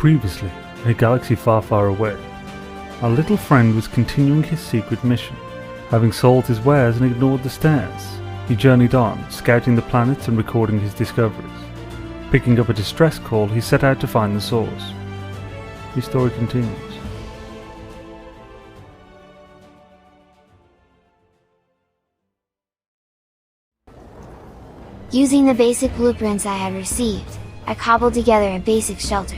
Previously, in a galaxy far, far away, our little friend was continuing his secret mission. Having sold his wares and ignored the stares, he journeyed on, scouting the planets and recording his discoveries. Picking up a distress call, he set out to find the source. His story continues. Using the basic blueprints I had received, I cobbled together a basic shelter.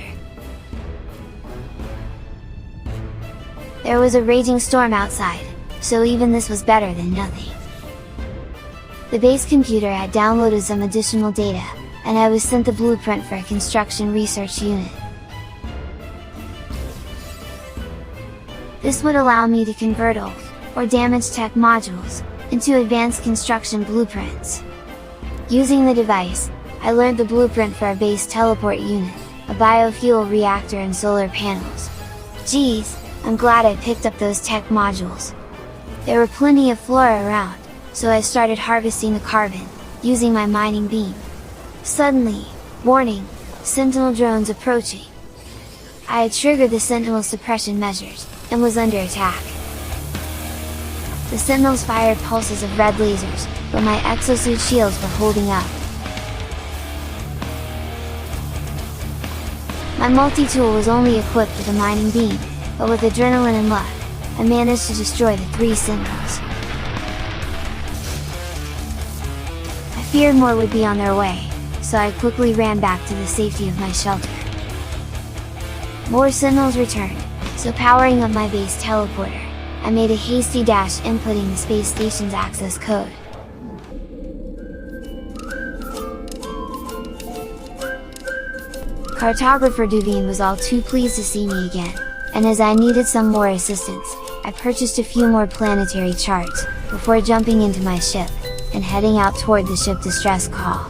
There was a raging storm outside, so even this was better than nothing. The base computer had downloaded some additional data, and I was sent the blueprint for a construction research unit. This would allow me to convert old, or damaged tech modules, into advanced construction blueprints. Using the device, I learned the blueprint for a base teleport unit, a biofuel reactor and solar panels. Geez, I'm glad I picked up those tech modules. There were plenty of flora around, so I started harvesting the carbon, using my mining beam. Suddenly, warning, sentinel drones approaching. I had triggered the sentinel suppression measures, and was under attack. The sentinels fired pulses of red lasers, but my exosuit shields were holding up. My multi-tool was only equipped with a mining beam, but with adrenaline and luck, I managed to destroy the 3 sentinels. I feared more would be on their way, so I quickly ran back to the safety of my shelter. More sentinels returned, so powering up my base teleporter, I made a hasty dash inputting the space station's access code. Cartographer Duveen was all too pleased to see me again, and as I needed some more assistance, I purchased a few more planetary charts, before jumping into my ship, and heading out toward the ship distress call.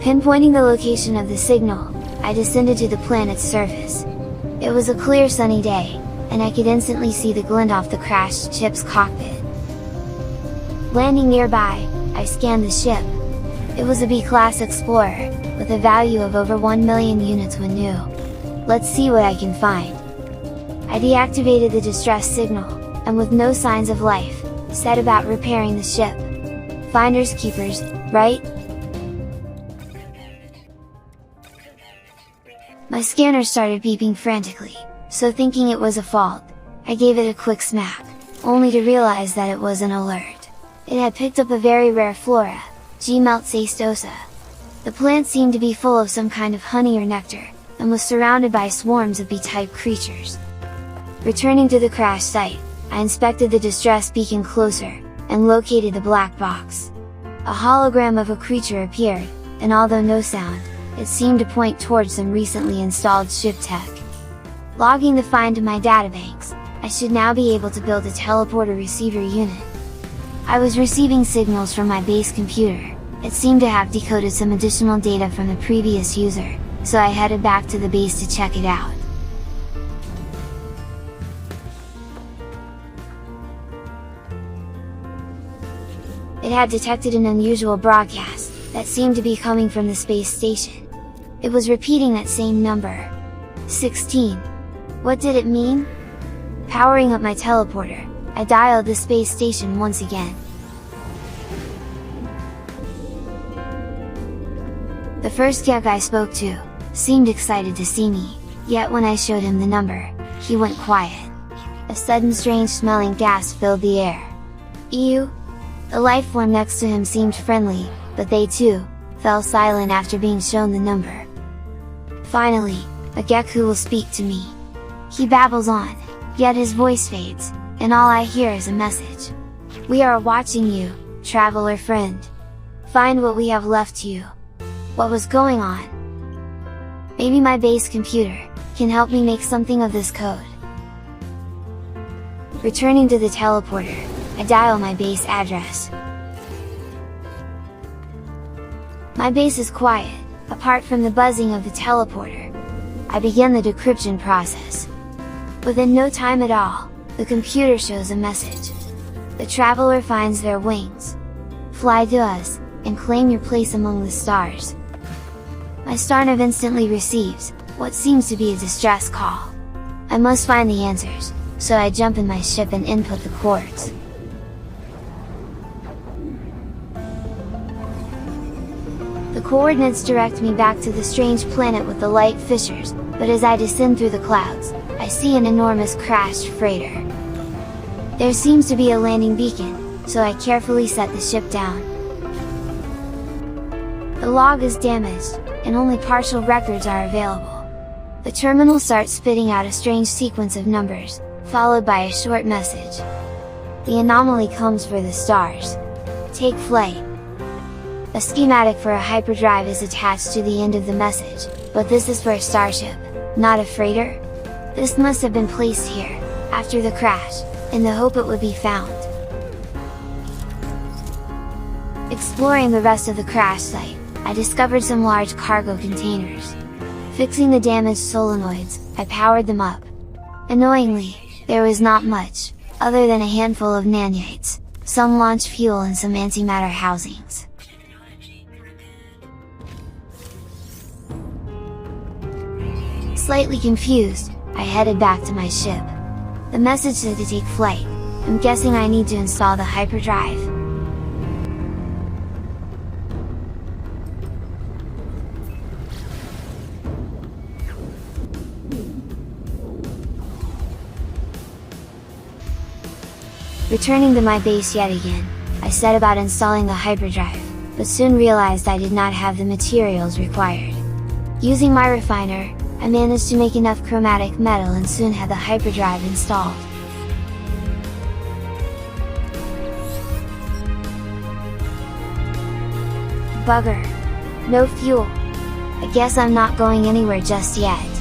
Pinpointing the location of the signal, I descended to the planet's surface. It was a clear sunny day, and I could instantly see the glint off the crashed ship's cockpit. Landing nearby, I scanned the ship. It was a B-class Explorer, with a value of over 1 million units when new. Let's see what I can find. I deactivated the distress signal, and with no signs of life, set about repairing the ship. Finders keepers, right? My scanner started beeping frantically, so thinking it was a fault, I gave it a quick smack, only to realize that it was an alert. It had picked up a very rare flora, exosuit. The plant seemed to be full of some kind of honey or nectar, and was surrounded by swarms of bee-type creatures. Returning to the crash site, I inspected the distress beacon closer, and located the black box. A hologram of a creature appeared, and although no sound, it seemed to point towards some recently installed ship tech. Logging the find to my databanks, I should now be able to build a teleporter receiver unit. I was receiving signals from my base computer. It seemed to have decoded some additional data from the previous user, so I headed back to the base to check it out. It had detected an unusual broadcast, that seemed to be coming from the space station. It was repeating that same number. 16. What did it mean? Powering up my teleporter, I dialed the space station once again. The first Gek I spoke to, seemed excited to see me, yet when I showed him the number, he went quiet. A sudden strange smelling gas filled the air. Ew! The life form next to him seemed friendly, but they too, fell silent after being shown the number. Finally, a Gek who will speak to me. He babbles on, yet his voice fades, and all I hear is a message. We are watching you, traveler friend. Find what we have left you. What was going on? Maybe my base computer can help me make something of this code. Returning to the teleporter, I dial my base address. My base is quiet, apart from the buzzing of the teleporter. I begin the decryption process. Within no time at all, the computer shows a message. The traveler finds their wings. fly to us, and claim your place among the stars. My starnav instantly receives what seems to be a distress call. I must find the answers, so I jump in my ship and input the coords. The coordinates direct me back to the strange planet with the light fissures, but as I descend through the clouds, I see an enormous crashed freighter. There seems to be a landing beacon, so I carefully set the ship down. The log is damaged, and only partial records are available. The terminal starts spitting out a strange sequence of numbers, followed by a short message. The anomaly comes for the stars. Take flight. A schematic for a hyperdrive is attached to the end of the message, but this is for a starship, not a freighter? This must have been placed here, after the crash, in the hope it would be found. Exploring the rest of the crash site, I discovered some large cargo containers. Fixing the damaged solenoids, I powered them up. Annoyingly, there was not much, other than a handful of nanites, some launch fuel and some antimatter housings. Slightly confused, I headed back to my ship. The message said to take flight. I'm guessing I need to install the hyperdrive. Returning to my base yet again, I set about installing the hyperdrive, but soon realized I did not have the materials required. Using my refiner, I managed to make enough chromatic metal and soon had the hyperdrive installed. Bugger! No fuel! I guess I'm not going anywhere just yet.